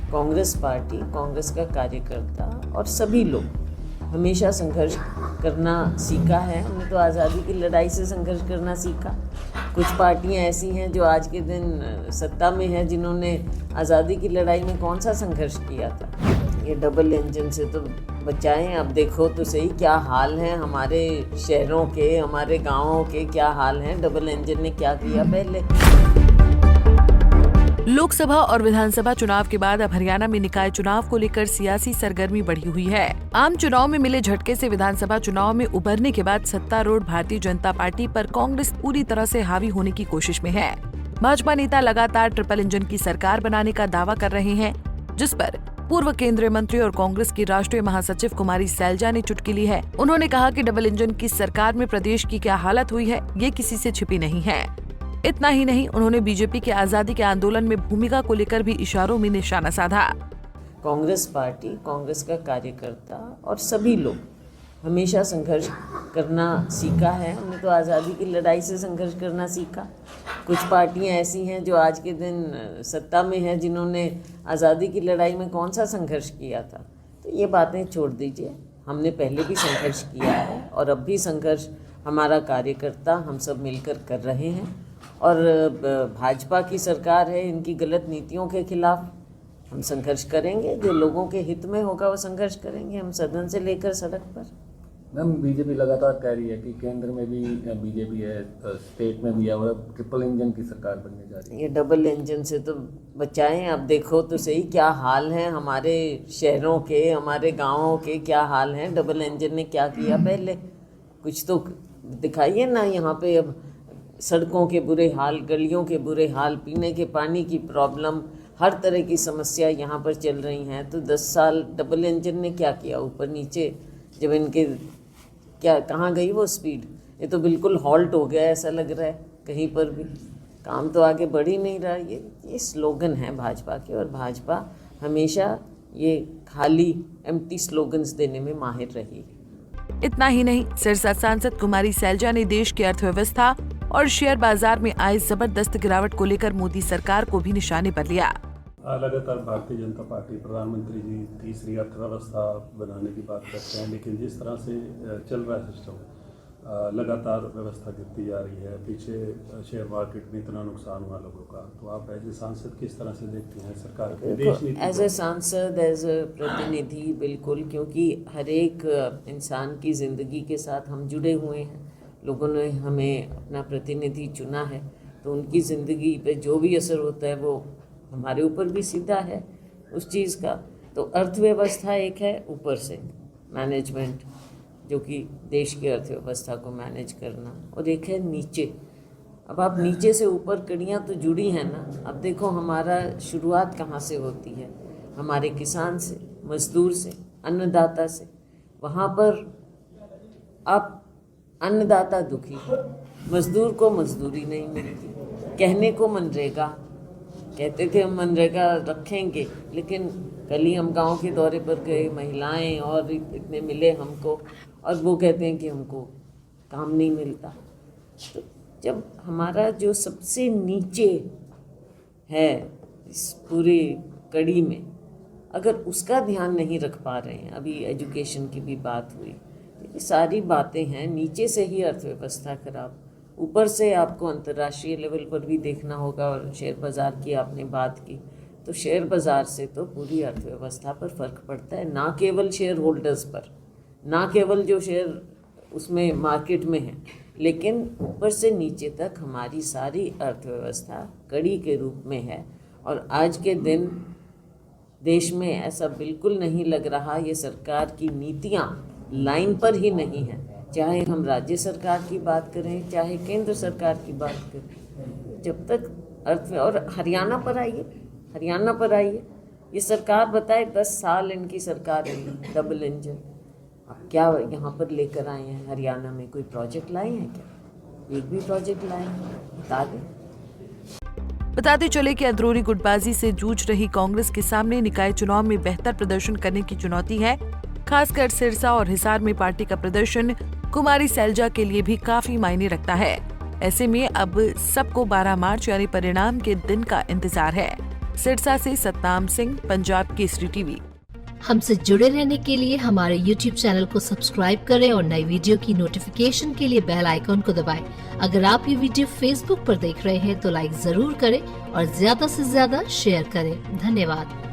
Congress party, Congress का कार्यकर्ता और सभी लोग हमेशा संघर्ष करना सीखा है। हमने तो आज़ादी की लड़ाई से संघर्ष करना सीखा। कुछ पार्टियां ऐसी हैं जो आज के दिन सत्ता में हैं, जिन्होंने आज़ादी की लड़ाई में कौन सा संघर्ष किया था। ये डबल इंजन से तो बचाएं। अब देखो तो सही क्या हाल है हमारे शहरों के, हमारे गाँवों के क्या हाल हैं। डबल इंजन ने क्या किया पहले। लोकसभा और विधानसभा चुनाव के बाद अब हरियाणा में निकाय चुनाव को लेकर सियासी सरगर्मी बढ़ी हुई है। आम चुनाव में मिले झटके से विधानसभा चुनाव में उभरने के बाद सत्तारूढ़ भारतीय जनता पार्टी पर कांग्रेस पूरी तरह से हावी होने की कोशिश में है। भाजपा नेता लगातार ट्रिपल इंजन की सरकार बनाने का दावा कर रहे हैं, जिस पर पूर्व केंद्रीय मंत्री और कांग्रेस की राष्ट्रीय महासचिव कुमारी सैलजा ने चुटकी ली है। उन्होंने कहा कि डबल इंजन की सरकार में प्रदेश की क्या हालत हुई है, ये किसी से छिपी नहीं है। इतना ही नहीं, उन्होंने बीजेपी के आजादी के आंदोलन में भूमिका को लेकर भी इशारों में निशाना साधा। कांग्रेस पार्टी, कांग्रेस का कार्यकर्ता और सभी लोग हमेशा संघर्ष करना सीखा है। हमने तो आज़ादी की लड़ाई से संघर्ष करना सीखा। कुछ पार्टियां ऐसी हैं जो आज के दिन सत्ता में हैं, जिन्होंने आज़ादी की लड़ाई में कौन सा संघर्ष किया था। तो ये बातें छोड़ दीजिए। हमने पहले भी संघर्ष किया है और अब भी संघर्ष हमारा कार्यकर्ता हम सब मिलकर कर रहे हैं। और भाजपा की सरकार है, इनकी गलत नीतियों के खिलाफ हम संघर्ष करेंगे। जो लोगों के हित में होगा वो संघर्ष करेंगे, हम सदन से लेकर सड़क पर। मैम, बीजेपी लगातार कह रही है कि केंद्र में भी बीजेपी है, स्टेट में भी है और अब ट्रिपल इंजन की सरकार बनने जा रही है। ये डबल इंजन से तो बचाएं। अब देखो तो सही क्या हाल है हमारे शहरों के, हमारे गाँवों के क्या हाल हैं। डबल इंजन ने क्या किया पहले, कुछ तो दिखाइए ना। यहाँ पे अब सड़कों के बुरे हाल, गलियों के बुरे हाल, पीने के पानी की प्रॉब्लम, हर तरह की समस्या यहाँ पर चल रही हैं। तो 10 साल डबल इंजन ने क्या किया ऊपर नीचे, जब इनके क्या कहाँ गई वो स्पीड। ये तो बिल्कुल हॉल्ट हो गया, ऐसा लग रहा है कहीं पर भी काम तो आगे बढ़ ही नहीं रहा। ये स्लोगन है भाजपा के, और भाजपा हमेशा ये खाली एम्प्टी स्लोगन्स देने में माहिर रही। इतना ही नहीं, सिरसा सांसद कुमारी सैलजा ने देश की अर्थव्यवस्था और शेयर बाजार में आई जबरदस्त गिरावट को लेकर मोदी सरकार को भी निशाने पर लिया। लगातार भारतीय जनता पार्टी, प्रधानमंत्री जी तीसरी अर्थव्यवस्था बनाने की बात करते हैं, लेकिन जिस तरह से चल रहा है सिस्टम, लगातार व्यवस्था गिरती जा रही है। पीछे शेयर मार्केट में इतना नुकसान हुआ लोगों का, तो आप एज ए सांसद किस तरह से देखते हैं सरकार की देश नीति? एज ए सांसद, एज ए प्रतिनिधि, बिल्कुल, क्योंकि हर एक इंसान की ज़िंदगी के साथ हम जुड़े हुए हैं। लोगों ने हमें अपना प्रतिनिधि चुना है, तो उनकी ज़िंदगी पे जो भी असर होता है वो हमारे ऊपर भी सीधा है उस चीज़ का। तो अर्थव्यवस्था एक है, ऊपर से मैनेजमेंट, जो कि देश की अर्थव्यवस्था को मैनेज करना, और एक है नीचे। अब आप नीचे से ऊपर कड़ियाँ तो जुड़ी हैं ना। अब देखो हमारा शुरुआत कहाँ से होती है, हमारे किसान से, मजदूर से, अन्नदाता से। वहाँ पर आप अन्नदाता दुखी, मजदूर को मजदूरी नहीं मिलती। कहने को मनरेगा कहते थे, हम मनरेगा रखेंगे, लेकिन कल ही हम गांव के दौरे पर गए, महिलाएं और इतने मिले हमको, और वो कहते हैं कि हमको काम नहीं मिलता। तो जब हमारा जो सबसे नीचे है इस पूरी कड़ी में, अगर उसका ध्यान नहीं रख पा रहे हैं, अभी एजुकेशन की भी बात हुई, ये सारी बातें हैं। नीचे से ही अर्थव्यवस्था खराब, ऊपर से आपको अंतर्राष्ट्रीय लेवल पर भी देखना होगा। और शेयर बाज़ार की आपने बात की, तो शेयर बाज़ार से तो पूरी अर्थव्यवस्था पर फ़र्क पड़ता है, ना केवल शेयर होल्डर्स पर, ना केवल जो शेयर उसमें मार्केट में है, लेकिन ऊपर से नीचे तक हमारी सारी अर्थव्यवस्था कड़ी के रूप में है। और आज के दिन देश में ऐसा बिल्कुल नहीं लग रहा, ये सरकार की नीतियाँ लाइन पर ही नहीं है। चाहे हम राज्य सरकार की बात करें, चाहे केंद्र सरकार की बात करें, जब तक और हरियाणा पर आइए, ये सरकार बताए 10 साल इनकी सरकार है, डबल इंजन। अब क्या यहाँ पर लेकर आए हैं हरियाणा में, कोई प्रोजेक्ट लाए हैं क्या? एक भी प्रोजेक्ट लाए हैं बता दें। बताते चले कि अंदरूनी गुटबाजी से जूझ रही कांग्रेस के सामने निकाय चुनाव में बेहतर प्रदर्शन करने की चुनौती है। खासकर सिरसा और हिसार में पार्टी का प्रदर्शन कुमारी सैलजा के लिए भी काफी मायने रखता है। ऐसे में अब सबको 12 मार्च यानी परिणाम के दिन का इंतजार है। सिरसा से सतनाम सिंह, पंजाब केसरी टीवी। हमसे जुड़े रहने के लिए हमारे YouTube चैनल को सब्सक्राइब करें और नई वीडियो की नोटिफिकेशन के लिए बेल आइकॉन को दबाएं। अगर आप ये वीडियो Facebook पर देख रहे हैं तो लाइक जरूर करें और ज्यादा से ज्यादा शेयर करें। धन्यवाद।